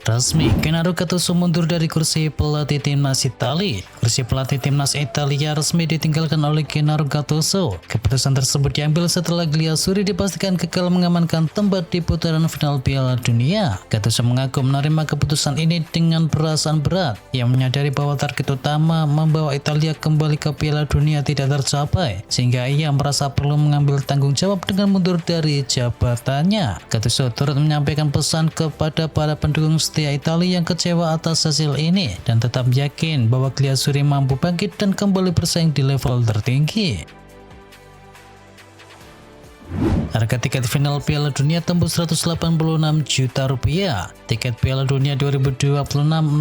Resmi, Gennaro Gattuso mundur dari kursi pelatih timnas Italia. Kursi pelatih timnas Italia resmi ditinggalkan oleh Gennaro Gattuso. Keputusan tersebut diambil setelah Gliassuri dipastikan gagal mengamankan tempat di putaran final Piala Dunia. Gattuso mengaku menerima keputusan ini dengan perasaan berat. Ia menyadari bahwa target utama membawa Italia kembali ke Piala Dunia tidak tercapai, sehingga ia merasa perlu mengambil tanggung jawab dengan mundur dari jabatannya. Gattuso turut menyampaikan pesan kepada para pendukung setia Italia yang kecewa atas hasil ini dan tetap yakin bahwa Gliassuri mampu bangkit dan kembali bersaing di level tertinggi. Harga tiket final Piala Dunia tembus 186 juta rupiah. Tiket Piala Dunia 2026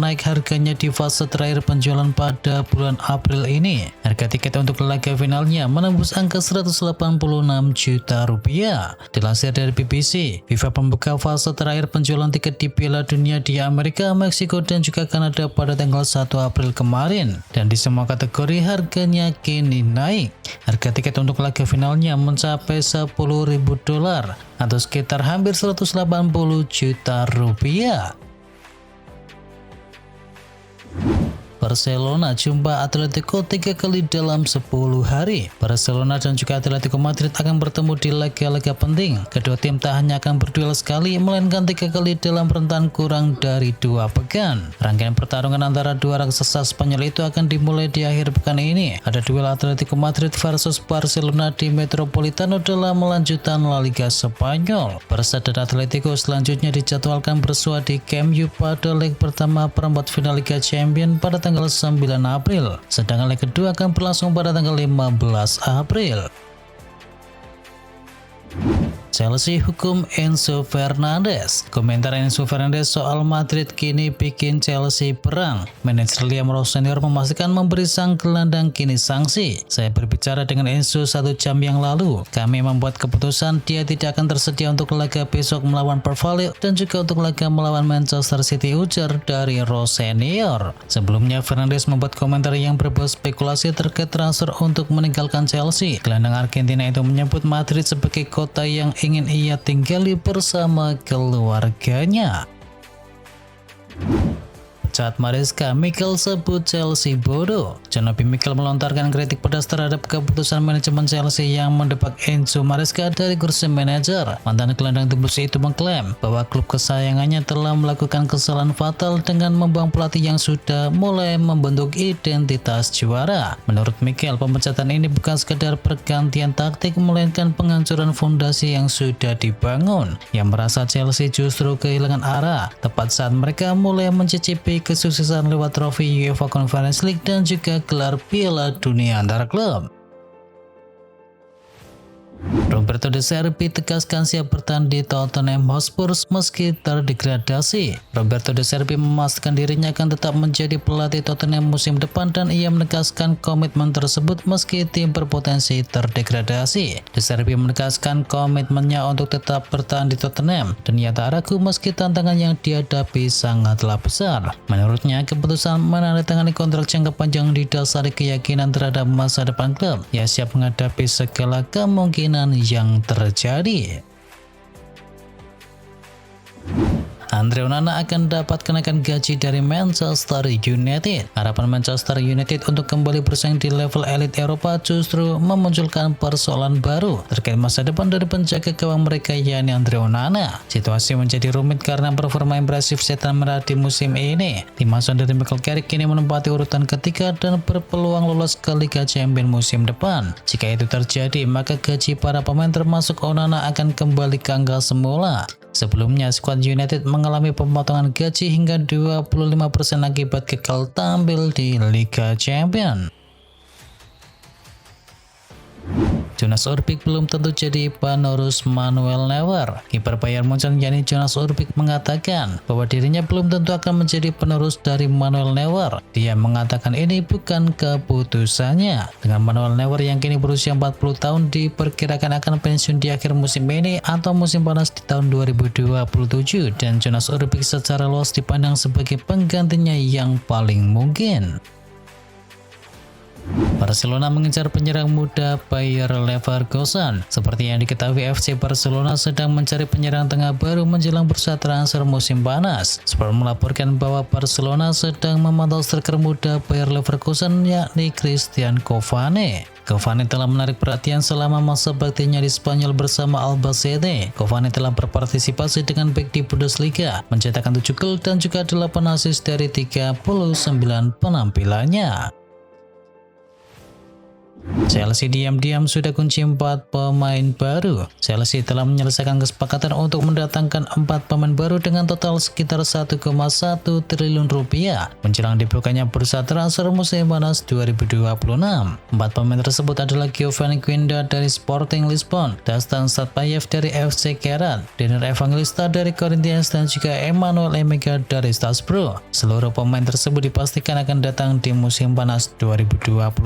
naik harganya di fase terakhir penjualan pada bulan April ini. Harga tiket untuk laga finalnya menembus angka 186 juta rupiah. Dilansir dari BBC, FIFA membuka fase terakhir penjualan tiket di Piala Dunia di Amerika, Meksiko, dan juga Kanada pada tanggal 1 April kemarin. Dan di semua kategori harganya kini naik. Harga tiket untuk laga finalnya mencapai $10.000 atau sekitar hampir 180 juta rupiah. Barcelona jumpa Atletico 3 kali dalam 10 hari. Barcelona dan juga Atletico Madrid akan bertemu di laga-laga penting. Kedua tim tak hanya akan berduel sekali, melainkan 3 kali dalam rentan kurang dari 2 pekan. Rangkaian pertarungan antara dua raksasa Spanyol itu akan dimulai di akhir pekan ini. Ada duel Atletico Madrid versus Barcelona di Metropolitano dalam melanjutan La Liga Spanyol. Barca dan Atletico selanjutnya dijadwalkan bersua di Camp Nou pada leg pertama perempat final Liga Champions pada tanggal 9 April, sedangkan leg kedua akan berlangsung pada tanggal 15 April. Chelsea hukum Enzo Fernandez. Komentar Enzo Fernandez soal Madrid kini bikin Chelsea perang. Manajer Liam Rowe senior memastikan memberi sang gelandang kini sanksi. Saya berbicara dengan Enzo 1 jam yang lalu. Kami membuat keputusan dia tidak akan tersedia untuk laga besok melawan Pervalio dan juga untuk laga melawan Manchester City, ujar dari Rowe senior. Sebelumnya Fernandes membuat komentar yang berbau spekulasi terkait transfer untuk meninggalkan Chelsea. Gelandang Argentina itu menyebut Madrid sebagai kota yang ingin ia tinggali bersama keluarganya. Saat Maresca, Mikel sebut Chelsea bodoh. Jonobi Mikel melontarkan kritik pedas terhadap keputusan manajemen Chelsea yang mendepak Enzo Maresca dari kursi manajer. Mantan gelandang tembus itu mengklaim bahwa klub kesayangannya telah melakukan kesalahan fatal dengan membuang pelatih yang sudah mulai membentuk identitas juara. Menurut Mikel, pemecatan ini bukan sekadar pergantian taktik, melainkan penghancuran fondasi yang sudah dibangun. Yang merasa Chelsea justru kehilangan arah tepat saat mereka mulai mencicipi kesuksesan lewat trofi UEFA Conference League dan juga gelar Piala Dunia antar klub. Roberto De Zerbi tegaskan siap bertahan di Tottenham Hotspur meski terdegradasi. Roberto De Zerbi memastikan dirinya akan tetap menjadi pelatih Tottenham musim depan dan ia menegaskan komitmen tersebut meski tim berpotensi terdegradasi. De Zerbi menegaskan komitmennya untuk tetap bertahan di Tottenham dan ia tak ragu meski tantangan yang dihadapi sangatlah besar. Menurutnya, keputusan menandatangani kontrak jangka panjang didasari keyakinan terhadap masa depan klub. Ia siap menghadapi segala kemungkinan yang terjadi. Andre Onana akan dapat kenaikan gaji dari Manchester United. Harapan Manchester United untuk kembali bersaing di level elit Eropa justru memunculkan persoalan baru terkait masa depan dari penjaga gawang mereka, yakni Andre Onana. Situasi menjadi rumit karena performa impresif setan merah di musim ini. Tim asuhan dari Michael Carrick kini menempati urutan ketiga dan berpeluang lolos ke Liga Champions musim depan. Jika itu terjadi, maka gaji para pemain termasuk Onana akan kembali ke angka semula. Sebelumnya, skuad United mengalami pemotongan gaji hingga 25% akibat gagal tampil di Liga Champions. Jonas Orpik belum tentu jadi penerus Manuel Neuer. Kiper Bayern Munchen yakni Jonas Orpik mengatakan bahwa dirinya belum tentu akan menjadi penerus dari Manuel Neuer. Dia mengatakan ini bukan keputusannya. Dengan Manuel Neuer yang kini berusia 40 tahun diperkirakan akan pensiun di akhir musim ini atau musim panas di tahun 2027, dan Jonas Orpik secara luas dipandang sebagai penggantinya yang paling mungkin. Barcelona mengincar penyerang muda Bayer Leverkusen. Seperti yang diketahui, FC Barcelona sedang mencari penyerang tengah baru menjelang bursa transfer musim panas. Sport melaporkan bahwa Barcelona sedang memantau striker muda Bayer Leverkusen yakni Christian Cavani. Cavani telah menarik perhatian selama masa baktinya di Spanyol bersama Albacete. Cavani telah berpartisipasi dengan baik di Bundesliga, mencetakkan 7 gol dan juga 8 assist dari 39 penampilannya. Chelsea diam-diam sudah kunci 4 pemain baru. Chelsea telah menyelesaikan kesepakatan untuk mendatangkan 4 pemain baru dengan total sekitar 1,1 triliun rupiah menjelang dibukanya bursa transfer musim panas 2026. 4 pemain tersebut adalah Giovanni Guinda dari Sporting Lisbon, Dusan Satpayev dari FC Kerat, Dener Evangelista dari Corinthians dan juga Emmanuel Emega dari Strasbourg. Seluruh pemain tersebut dipastikan akan datang di musim panas 2026.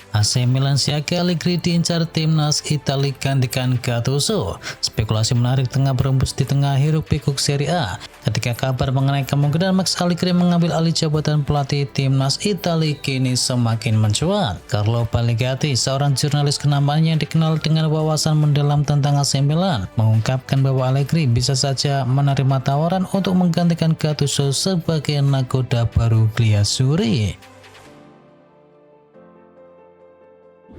AC Milan siaga, Allegri diincar timnas Italia gantikan Gattuso. Spekulasi menarik tengah berembus di tengah hiruk-pikuk Serie A ketika kabar mengenai kemungkinan Max Allegri mengambil alih jabatan pelatih timnas Italia kini semakin mencuat. Carlo Paligatti, seorang jurnalis kenamaan yang dikenal dengan wawasan mendalam tentang AC Milan, mengungkapkan bahwa Allegri bisa saja menerima tawaran untuk menggantikan Gattuso sebagai nakoda baru Griazzurri.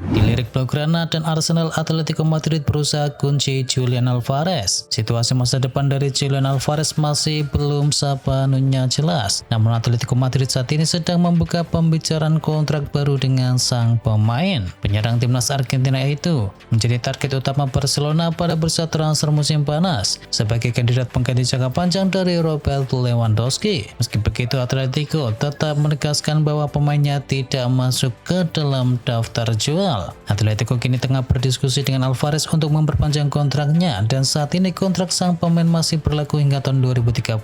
Dilirik Blaugrana dan Arsenal, Atletico Madrid berusaha kunci Julian Alvarez. Situasi masa depan dari Julian Alvarez masih belum sepenuhnya jelas. Namun Atletico Madrid saat ini sedang membuka pembicaraan kontrak baru dengan sang pemain. Penyerang timnas Argentina itu menjadi target utama Barcelona pada bursa transfer musim panas sebagai kandidat pengganti jangka panjang dari Robert Lewandowski. Meski begitu, Atletico tetap menegaskan bahwa pemainnya tidak masuk ke dalam daftar jual. Atletico kini tengah berdiskusi dengan Alvarez untuk memperpanjang kontraknya dan saat ini kontrak sang pemain masih berlaku hingga tahun 2030.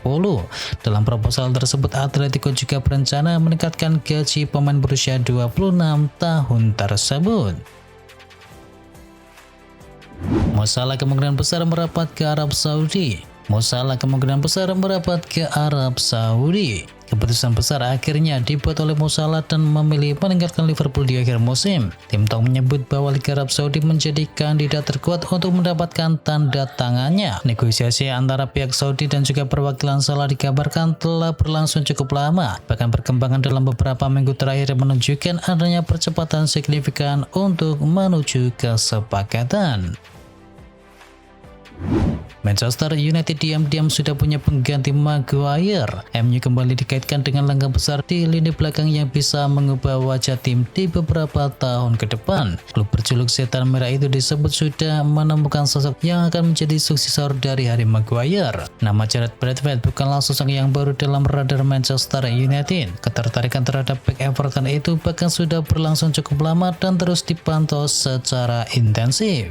Dalam proposal tersebut, Atletico juga berencana meningkatkan gaji pemain berusia 26 tahun tersebut. Mo Salah kemungkinan besar merapat ke Arab Saudi. Mo Salah kemungkinan besar merapat ke Arab Saudi. Keputusan besar akhirnya dibuat oleh Mo Salah dan memilih meninggalkan Liverpool di akhir musim. Tim Tong menyebut bahwa Liga Arab Saudi menjadi kandidat terkuat untuk mendapatkan tanda tangannya. Negosiasi antara pihak Saudi dan juga perwakilan Salah dikabarkan telah berlangsung cukup lama. Bahkan perkembangan dalam beberapa minggu terakhir menunjukkan adanya percepatan signifikan untuk menuju kesepakatan. Manchester United diam-diam sudah punya pengganti Maguire. MU kembali dikaitkan dengan langkah besar di lini belakang yang bisa mengubah wajah tim di beberapa tahun ke depan. Klub berjuluk Setan Merah itu disebut sudah menemukan sosok yang akan menjadi suksesor dari Harry Maguire. Nama Gareth Bradford bukanlah sosok yang baru dalam radar Manchester United. Ketertarikan terhadap bek Everton itu bahkan sudah berlangsung cukup lama dan terus dipantau secara intensif.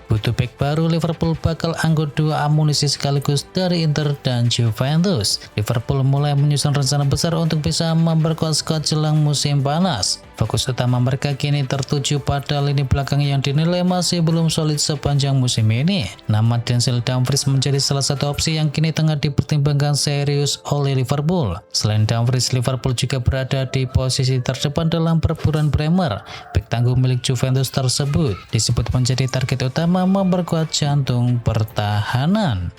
Butuh bek baru, Liverpool bakal angkut 2 amunisi sekaligus dari Inter dan Juventus. Liverpool mulai menyusun rencana besar untuk bisa memperkuat skuad jelang musim panas. Fokus utama mereka kini tertuju pada lini belakang yang dinilai masih belum solid sepanjang musim ini. Nama Denzel Dumfries menjadi salah satu opsi yang kini tengah dipertimbangkan serius oleh Liverpool. Selain Dumfries, Liverpool juga berada di posisi terdepan dalam perburuan Bremer. Bek tangguh milik Juventus tersebut disebut menjadi target utama memperkuat jantung pertahanan.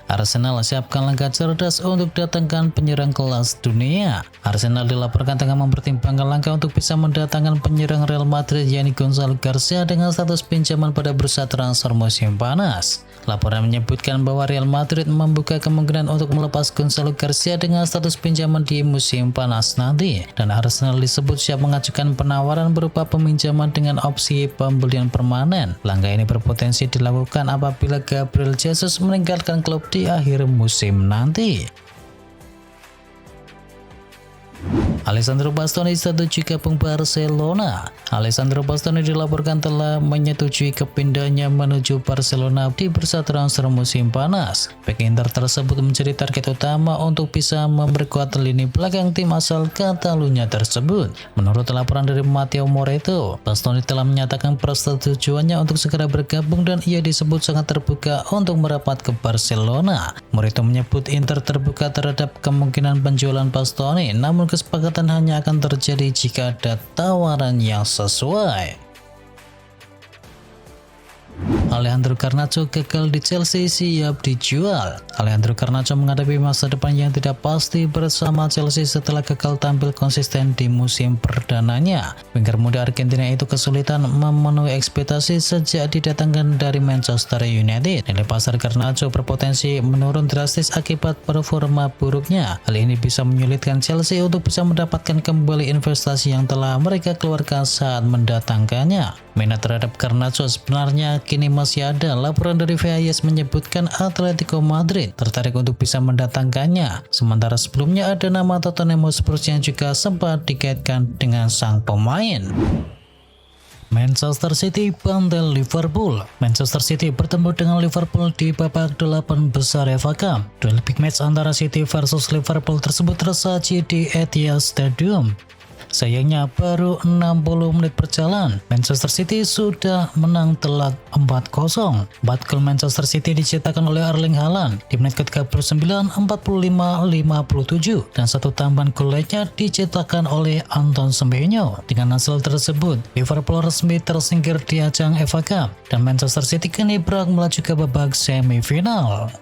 Arsenal siapkan langkah cerdas untuk datangkan penyerang kelas dunia. Arsenal dilaporkan tengah mempertimbangkan langkah untuk bisa mendatangkan penyerang Real Madrid yakni Gonzalo Garcia dengan status pinjaman pada bursa transfer musim panas. Laporan menyebutkan bahwa Real Madrid membuka kemungkinan untuk melepas Gonzalo Garcia dengan status pinjaman di musim panas nanti, dan Arsenal disebut siap mengajukan penawaran berupa peminjaman dengan opsi pembelian permanen. Langkah ini berpotensi dilakukan apabila Gabriel Jesus meninggalkan klub di akhir musim nanti. Alessandro Bastoni setuju gabung Barcelona. Alessandro Bastoni dilaporkan telah menyetujui kepindahannya menuju Barcelona di bursa transfer musim panas. Bek Inter tersebut menjadi target utama untuk bisa memperkuat lini belakang tim asal Catalunya tersebut. Menurut laporan dari Matteo Moretto, Bastoni telah menyatakan persetujuannya untuk segera bergabung dan ia disebut sangat terbuka untuk merapat ke Barcelona. Moretto menyebut Inter terbuka terhadap kemungkinan penjualan Bastoni, namun kesepakatan hanya akan terjadi jika ada tawaran yang sesuai. Alejandro Garnacho gagal di Chelsea siap dijual. Alejandro Garnacho menghadapi masa depan yang tidak pasti bersama Chelsea setelah gagal tampil konsisten di musim perdananya. Winger muda Argentina itu kesulitan memenuhi ekspektasi sejak didatangkan dari Manchester United. Nilai pasar Garnacho berpotensi menurun drastis akibat performa buruknya. Hal ini bisa menyulitkan Chelsea untuk bisa mendapatkan kembali investasi yang telah mereka keluarkan saat mendatangkannya. Minat terhadap Garnacho sebenarnya kini masih ada. Laporan dari VAS menyebutkan Atletico Madrid tertarik untuk bisa mendatangkannya. Sementara sebelumnya ada nama Tottenham Hotspur yang juga sempat dikaitkan dengan sang pemain. Manchester City bantai Liverpool. Manchester City bertemu dengan Liverpool di babak 8 besar FA Cup. Duel big match antara City versus Liverpool tersebut tersaji di Etihad Stadium. Sayangnya baru 60 menit berjalan, Manchester City sudah menang telak 4-0. 4 gol Manchester City dicetakkan oleh Erling Haaland di menit ke-39, 45, 57 dan satu tambahan gol lainnya dicetakkan oleh Anton Semenyo. Dengan hasil tersebut, Liverpool resmi tersingkir di ajang FA Cup dan Manchester City kini berhak melaju ke babak semifinal.